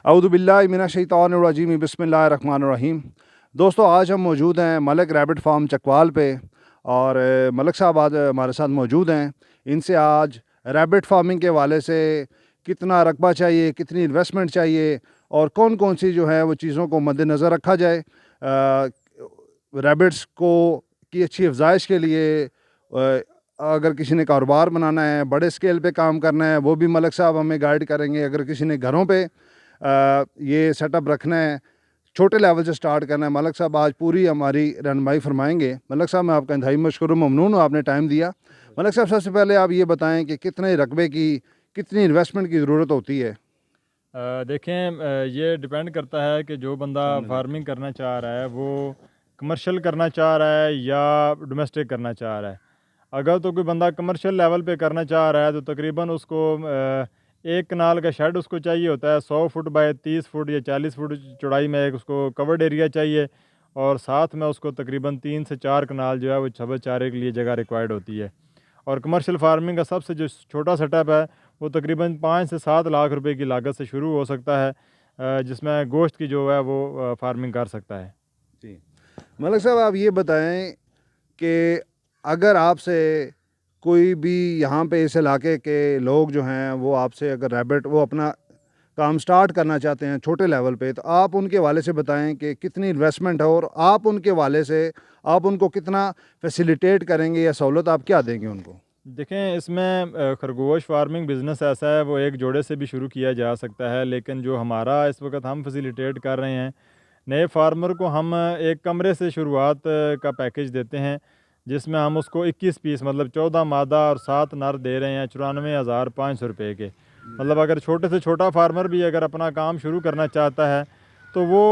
औज़ुबिल्लाहि मिनश्शैतानिर्रजीम बिस्मिल्लाहिर्रहमानिर्रहीम। दोस्तों, आज हम मौजूद हैं मलिक रैबिट फार्म चकवाल पे और मलिक साहब आज हमारे साथ मौजूद हैं। इनसे आज रैबिट फार्मिंग के हवाले से कितना रकबा चाहिए, कितनी इन्वेस्टमेंट चाहिए और कौन कौन सी जो है वो चीज़ों को मद्देनज़र रखा जाए रैबिट्स को की अच्छी अफजाइश के लिए। अगर किसी ने कारोबार बनाना है, बड़े स्केल पे काम करना है, वो भी मलिक साहब हमें गाइड करेंगे। अगर किसी ने घरों पे ये सेटअप रखना है, छोटे लेवल से स्टार्ट करना है, मलिक साहब आज पूरी हमारी रहनुमाई फरमाएंगे। मलिक साहब, मैं आपका इंतहाई मशकूर ममनून हूँ, आपने टाइम दिया। मलिक साहब, सबसे पहले आप ये बताएं कि कितने रकबे की, कितनी इन्वेस्टमेंट की ज़रूरत होती है। देखें, ये डिपेंड करता है कि जो बंदा सामने फार्मिंग करना चाह रहा है वो कमर्शियल करना चाह रहा है या डोमेस्टिक करना चाह रहा है। अगर तो कोई बंदा कमर्शियल लेवल पे करना चाह रहा है तो तकरीबन उसको एक कनाल का शेड उसको चाहिए होता है। 100 फुट बाय 30 फुट या 40 फुट चौड़ाई में एक उसको कवर्ड एरिया चाहिए और साथ में उसको तकरीबन 3 से 4 कनाल जो है वो सब्ज़ चारे के लिए जगह रिक्वायर्ड होती है। और कमर्शियल फार्मिंग का सबसे जो छोटा सेटअप है वो तकरीबन 5 से 7 लाख रुपए की लागत से शुरू हो सकता है, जिसमें गोश्त की जो है वो फार्मिंग कर सकता है। जी, मलिक साहब, आप ये बताएं कि अगर आपसे कोई भी यहाँ पे इस इलाके के लोग जो हैं वो आपसे अगर रैबिट वो अपना काम स्टार्ट करना चाहते हैं छोटे लेवल पे, तो आप उनके वाले से बताएं कि कितनी इन्वेस्टमेंट है और आप उनके वाले से आप उनको कितना फैसिलिटेट करेंगे या सहूलत आप क्या देंगे उनको। देखें, इसमें खरगोश फार्मिंग बिज़नेस ऐसा है वो एक जोड़े से भी शुरू किया जा सकता है, लेकिन जो हमारा इस वक्त हम फैसिलिटेट कर रहे हैं नए फार्मर को, हम एक कमरे से शुरुआत का पैकेज देते हैं जिसमें हम उसको 21 पीस मतलब 14 मादा और 7 नर दे रहे हैं 94,500 रुपये के। मतलब अगर छोटे से छोटा फार्मर भी अगर अपना काम शुरू करना चाहता है तो वो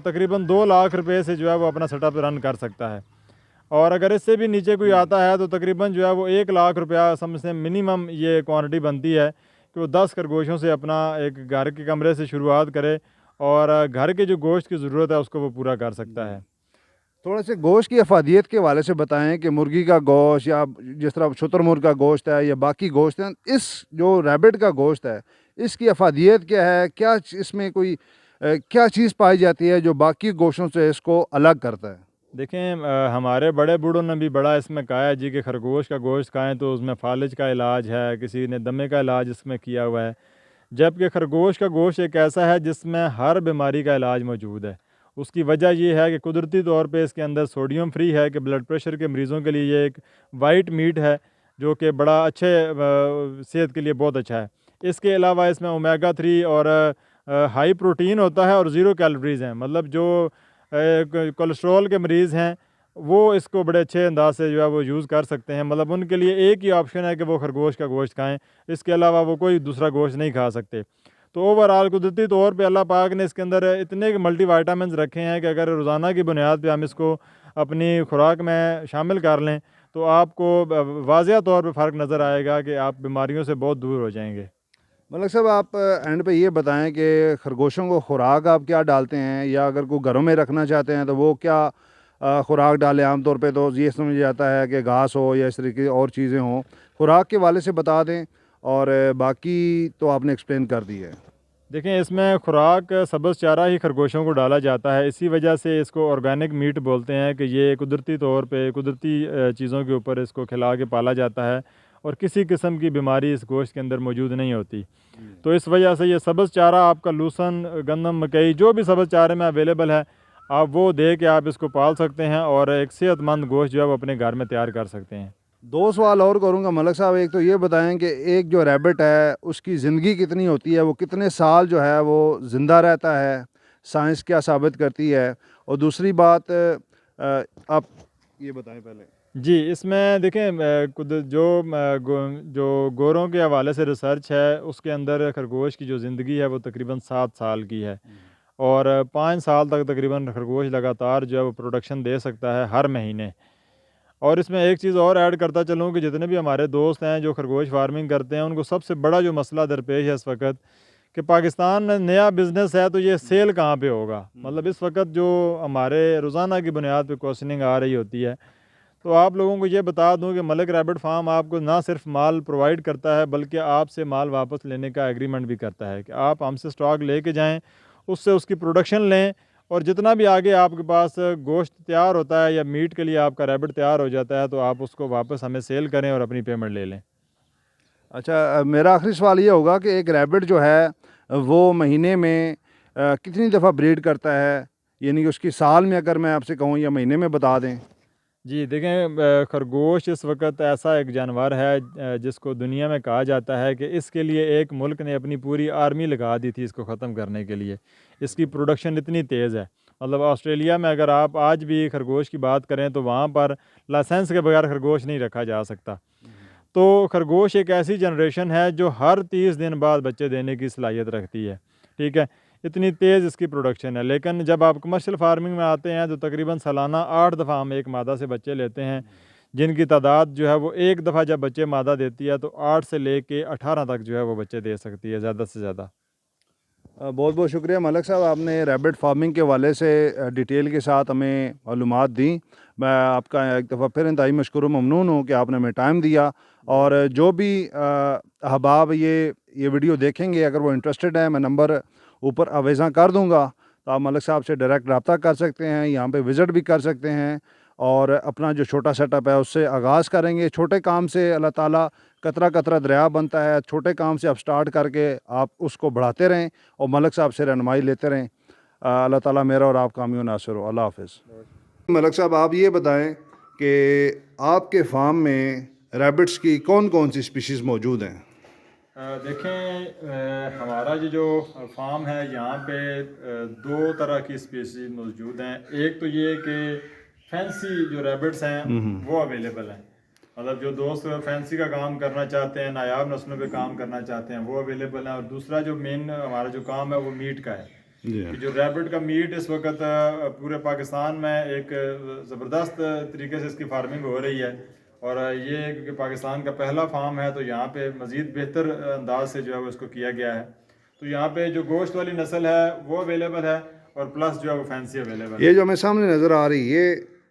तकरीबन 2 लाख रुपए से जो है वो अपना सेटअप रन कर सकता है। और अगर इससे भी नीचे कोई आता है तो तकरीबन जो है वो 1 लाख रुपया समझते मिनिमम ये क्वांटिटी बनती है कि वो 10 खरगोशों से अपना एक घर के कमरे से शुरुआत करे और घर के जो गोश्त की ज़रूरत है उसको वो पूरा कर सकता है। थोड़ा से गोश्त की अफादियत के हवाले से बताएं कि मुर्गी का गोश्त या जिस तरह शुतुरमुर्ग का गोश्त है या बाकी गोश्त है, इस जो रैबिट का गोश्त है इसकी अफादियत क्या है, क्या इसमें कोई क्या चीज़ पाई जाती है जो बाकी गोश्तों से इसको अलग करता है। देखें, हमारे बड़े बूढ़ों ने भी बड़ा इसमें कहा है जी कि खरगोश का गोश्त खाएं तो उसमें फालिज का इलाज है, किसी ने दमे का इलाज इसमें किया हुआ है। जबकि खरगोश का गोश्त एक ऐसा है जिसमें हर बीमारी का इलाज मौजूद है। उसकी वजह ये है कि कुदरती तौर पे इसके अंदर सोडियम फ्री है कि ब्लड प्रेशर के मरीज़ों के लिए ये एक वाइट मीट है जो कि बड़ा अच्छे सेहत के लिए बहुत अच्छा है। इसके अलावा इसमें ओमेगा 3 और हाई प्रोटीन होता है और ज़ीरो कैलोरीज़ हैं। मतलब जो कोलेस्ट्रॉल के मरीज़ हैं वो इसको बड़े अच्छे अंदाज से जो है वो यूज़ कर सकते हैं। मतलब उनके लिए एक ही ऑप्शन है कि वो खरगोश का गोश्त खाएँ, इसके अलावा वो कोई दूसरा गोश्त नहीं खा सकते। तो ओवरऑल कुदरती तौर पे अल्लाह पाक ने इसके अंदर इतने मल्टी विटामिन्स रखे हैं कि अगर रोज़ाना की बुनियाद पे हम इसको अपनी खुराक में शामिल कर लें तो आपको वाज़िया तौर पे फ़र्क नज़र आएगा कि आप बीमारियों से बहुत दूर हो जाएंगे। मलिक साहब, आप एंड पे ये बताएं कि खरगोशों को खुराक आप क्या डालते हैं, या अगर कोई घरों में रखना चाहते हैं तो वो क्या खुराक डालें। आमतौर पे तो ये समझ जाता है कि घास हो या इस तरीके की और चीज़ें हों। खुराक के वाले से बता दें और बाकी तो आपने एक्सप्लेन कर दी है। देखें, इसमें खुराक सब्ज़ चारा ही खरगोशों को डाला जाता है, इसी वजह से इसको ऑर्गेनिक मीट बोलते हैं कि ये कुदरती तौर पे कुदरती चीज़ों के ऊपर इसको खिला के पाला जाता है और किसी किस्म की बीमारी इस गोश्त के अंदर मौजूद नहीं होती। तो इस वजह से ये सब्ज़ चारा आपका लूसन, गंदम, मकई जो भी सब्ज़ चारे में अवेलेबल है आप वो दे के आप इसको पाल सकते हैं और एक सेहतमंद गोश्त जो है वो अपने घर में तैयार कर सकते हैं। दो सवाल और करूँगा मलिक साहब। एक तो ये बताएं कि एक जो रैबिट है उसकी ज़िंदगी कितनी होती है, वो कितने साल जो है वो ज़िंदा रहता है, साइंस क्या साबित करती है। और दूसरी बात आप ये बताएं पहले। जी, इसमें देखें, जो गोरों के हवाले से रिसर्च है उसके अंदर खरगोश की जो ज़िंदगी है वो तकरीबन 7 साल की है और 5 साल तक तकरीबन खरगोश लगातार जो है वो प्रोडक्शन दे सकता है हर महीने। और इसमें एक चीज़ और ऐड करता चलूँ कि जितने भी हमारे दोस्त हैं जो खरगोश फार्मिंग करते हैं उनको सबसे बड़ा जो मसला दरपेश है इस वक्त कि पाकिस्तान में नया बिज़नेस है तो ये सेल कहाँ पे होगा। मतलब इस वक्त जो हमारे रोज़ाना की बुनियाद पे क्वेश्चनिंग आ रही होती है तो आप लोगों को ये बता दूं कि मलिक रैबिट फार्म आपको ना सिर्फ माल प्रोवाइड करता है बल्कि आपसे माल वापस लेने का एग्रीमेंट भी करता है कि आप हमसे स्टॉक लेके जाएं, उससे उसकी प्रोडक्शन लें, और जितना भी आगे आपके पास गोश्त तैयार होता है या मीट के लिए आपका रैबिट तैयार हो जाता है तो आप उसको वापस हमें सेल करें और अपनी पेमेंट ले लें। अच्छा, मेरा आखिरी सवाल ये होगा कि एक रैबिट जो है वो महीने में कितनी दफ़ा ब्रीड करता है, यानी कि उसकी साल में अगर मैं आपसे कहूँ या महीने में बता दें। जी देखें, खरगोश इस वक्त ऐसा एक जानवर है जिसको दुनिया में कहा जाता है कि इसके लिए एक मुल्क ने अपनी पूरी आर्मी लगा दी थी इसको ख़त्म करने के लिए। इसकी प्रोडक्शन इतनी तेज़ है, मतलब ऑस्ट्रेलिया में अगर आप आज भी खरगोश की बात करें तो वहाँ पर लाइसेंस के बगैर खरगोश नहीं रखा जा सकता। तो खरगोश एक ऐसी जनरेशन है जो हर 30 दिन बाद बच्चे देने की सलाहियत रखती है, ठीक है, इतनी तेज़ इसकी प्रोडक्शन है। लेकिन जब आप कमर्शियल फार्मिंग में आते हैं तो तकरीबन सालाना 8 दफ़ा हम एक मादा से बच्चे लेते हैं, जिनकी तादाद जो है वो एक दफ़ा जब बच्चे मादा देती है तो 8 से लेके 18 तक जो है वो बच्चे दे सकती है ज़्यादा से ज़्यादा। बहुत बहुत शुक्रिया मलिक साहब, आपने रैबिट फार्मिंग के हवाले से डिटेल के साथ हमें मालूमात दी। मैं आपका एक दफ़ा फिर इंतहाई मशकूर ममनून हूँ कि आपने हमें टाइम दिया। और जो भी अहबाब ये वीडियो देखेंगे, अगर वो इंटरेस्टेड है, मैं नंबर ऊपर अवेज़ा कर दूँगा, तो आप मलिक साहब से डायरेक्ट रब्ता कर सकते हैं, यहाँ पे विज़िट भी कर सकते हैं और अपना जो छोटा सेटअप है उससे आगाज़ करेंगे। छोटे काम से अल्लाह ताला कतरा कतरा दरिया बनता है। छोटे काम से आप स्टार्ट करके आप उसको बढ़ाते रहें और मलिक साहब से रहनुमाई लेते रहें। अल्लाह ताला मेरा और आप कामयाब नासिर हो। अल्लाह हाफ़िज़। मलिक साहब, आप ये बताएं कि आपके फार्म में रैबिट्स की कौन कौन सी स्पीशीज़ मौजूद हैं? देखें, हमारा जो फार्म है यहाँ पे दो तरह की स्पीशीज मौजूद हैं। एक तो ये कि फैंसी जो रैबिट्स हैं वो अवेलेबल हैं, मतलब जो दोस्त फैंसी का काम करना चाहते हैं, नायाब नस्लों पे काम करना चाहते हैं वो अवेलेबल हैं। और दूसरा जो मेन हमारा जो काम है वो मीट का है कि जो रैबिट का मीट इस वक्त पूरे पाकिस्तान में एक ज़बरदस्त तरीके से इसकी फार्मिंग हो रही है। और ये क्योंकि पाकिस्तान का पहला फार्म है तो यहाँ पे मज़ीद बेहतर अंदाज से जो है वो इसको किया गया है। तो यहाँ पे जो गोश्त वाली नस्ल है वो अवेलेबल है और प्लस जो है वो फैंसी अवेलेबल है। ये जो हमें सामने नज़र आ रही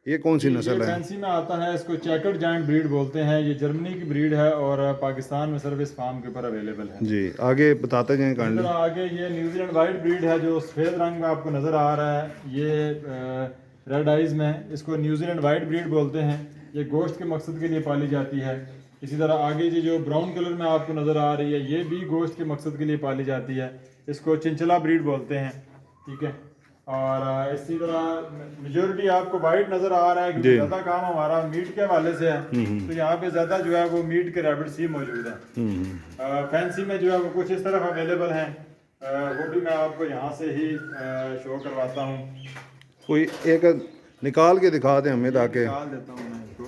ये कौन सी नस्ल ये है? फैंसी में आता है, इसको चेकर्ड जायंट ब्रीड बोलते हैं। ये जर्मनी की ब्रीड है और पाकिस्तान में सिर्फ इस फार्म के ऊपर अवेलेबल है। जी, आगे बताते जाएं इस काइंडली। तरह आगे ये न्यूजीलैंड वाइट ब्रीड है जो सफ़ेद रंग में आपको नज़र आ रहा है। ये रेड आइज़ में इसको न्यूजीलैंड वाइट ब्रीड बोलते हैं। ये गोश्त के मकसद के लिए पाली जाती है। इसी तरह आगे जो ब्राउन कलर में आपको नज़र आ रही है ये भी गोश्त के मकसद के लिए पाली जाती है। इसको चिंचला ब्रीड बोलते हैं, ठीक है। और इसी तरह मेजोरिटी आपको वाइट नज़र आ रहा है क्योंकि ज़्यादा काम हमारा मीट के हवाले से है, तो यहाँ पे ज़्यादा जो है वो मीट के रैबिट्स ही मौजूद हैं। फैंसी में जो है वो कुछ इस तरफ अवेलेबल हैं, वो भी मैं आपको यहाँ से ही शो करवाता हूँ। कोई एक निकाल के दिखा दें हमें ताकि। निकाल देता हूँ मैं इसको।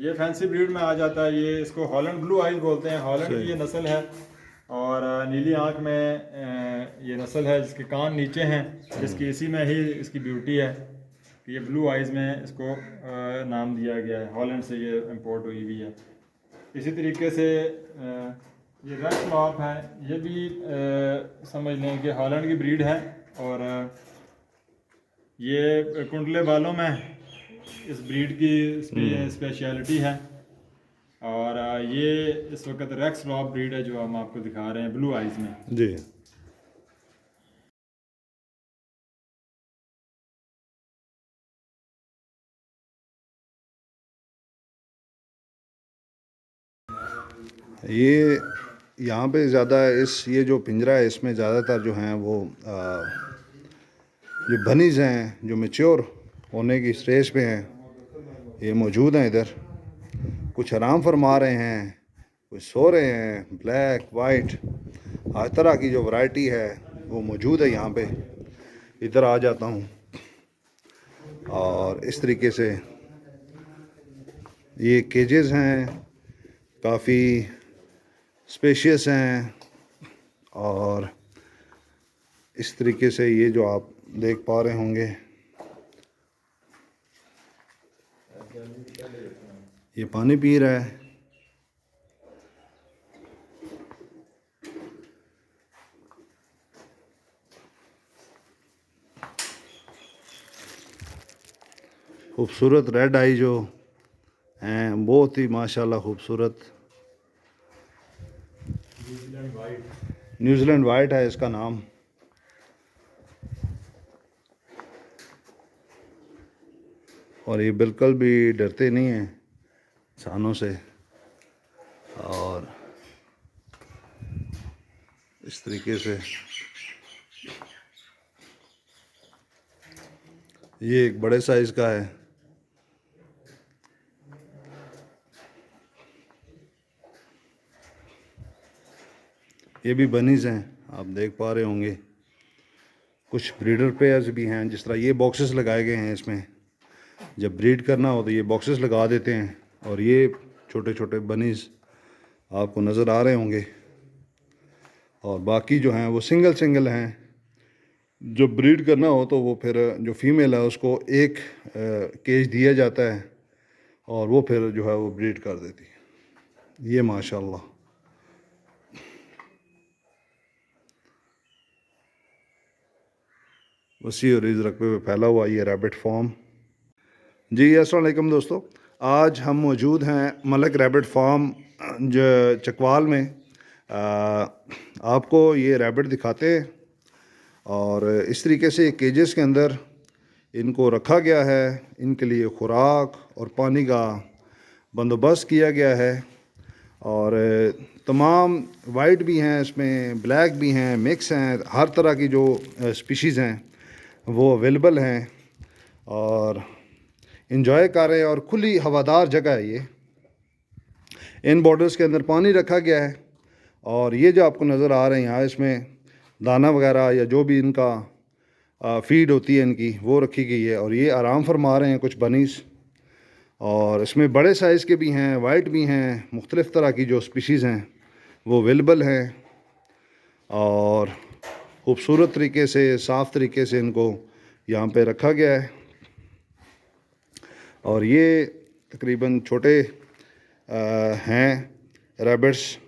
ये फैंसी ब्रीड में आ जाता है। ये इसको हॉलैंड ब्लू आइज बोलते हैं, हॉलैंड की ये नस्ल है। और नीली आंख में ये नस्ल है जिसके कान नीचे हैं, जिसकी इसी में ही इसकी ब्यूटी है कि ये ब्लू आइज़ में इसको नाम दिया गया है। हॉलैंड से ये इंपोर्ट हुई हुई है। इसी तरीके से ये रेड क्लॉप है, ये भी समझ लें कि हॉलैंड की ब्रीड है। और ये कुंडले बालों में इस ब्रीड की स्पेशलिटी है। और ये इस वक्त रेक्स रॉब ब्रीड है जो हम आपको दिखा रहे हैं ब्लू आइज़ में। जी, ये यहाँ पे ज़्यादा ये जो पिंजरा है इसमें ज़्यादातर जो हैं वो जो बनीज़ हैं जो मैच्योर होने की स्टेज पे हैं ये मौजूद हैं इधर। कुछ आराम फरमा रहे हैं, कुछ सो रहे हैं। ब्लैक वाइट हर तरह की जो वैरायटी है वो मौजूद है यहाँ पे। इधर आ जाता हूँ और इस तरीके से ये केजेस हैं, काफ़ी स्पेशियस हैं। और इस तरीके से ये जो आप देख पा रहे होंगे ये पानी पी रहा है। खूबसूरत रेड आई जो हैं, बहुत ही माशाल्लाह खूबसूरत। न्यूजीलैंड वाइट है इसका नाम। और ये बिल्कुल भी डरते नहीं हैं इंसानों से। और इस तरीके से ये एक बड़े साइज़ का है। ये भी बनीज़ हैं, आप देख पा रहे होंगे। कुछ ब्रीडर पेयर्स भी हैं, जिस तरह ये बॉक्सेस लगाए गए हैं। इसमें जब ब्रीड करना हो तो ये बॉक्सेस लगा देते हैं। और ये छोटे छोटे बनीज़ आपको नज़र आ रहे होंगे। और बाकी जो हैं वो सिंगल सिंगल हैं। जब ब्रीड करना हो तो वो फिर जो फीमेल है उसको एक केज दिया जाता है और वो फिर जो है वो ब्रीड कर देती है। ये माशाल्लाह वसी और इस रकबे पे फैला हुआ ये रैबिट फार्म। जी अस्सलाम वालेकुम दोस्तों, आज हम मौजूद हैं मलक रैबिट फार्म जो चकवाल में। आपको ये रैबिट दिखाते हैं। और इस तरीके से केजेस के अंदर इनको रखा गया है। इनके लिए खुराक और पानी का बंदोबस्त किया गया है। और तमाम वाइट भी हैं, इसमें ब्लैक भी हैं, मिक्स हैं, हर तरह की जो स्पीशीज़ हैं वो अवेलेबल हैं। और इंजॉय कर रहे हैं। और खुली हवादार जगह है ये। इन बॉर्डर्स के अंदर पानी रखा गया है। और ये जो आपको नज़र आ रहे हैं यहाँ, इसमें दाना वगैरह या जो भी इनका फीड होती है इनकी, वो रखी गई है। और ये आराम फरमा रहे हैं कुछ बनीज़। और इसमें बड़े साइज़ के भी हैं, वाइट भी हैं, मुख्तलिफ़ तरह की जो स्पीशीज़ हैं वो अवेलेबल हैं। और ख़ूबसूरत तरीके से, साफ़ तरीके से इनको यहाँ पे रखा गया है। और ये तकरीबन छोटे हैं रैबिट्स।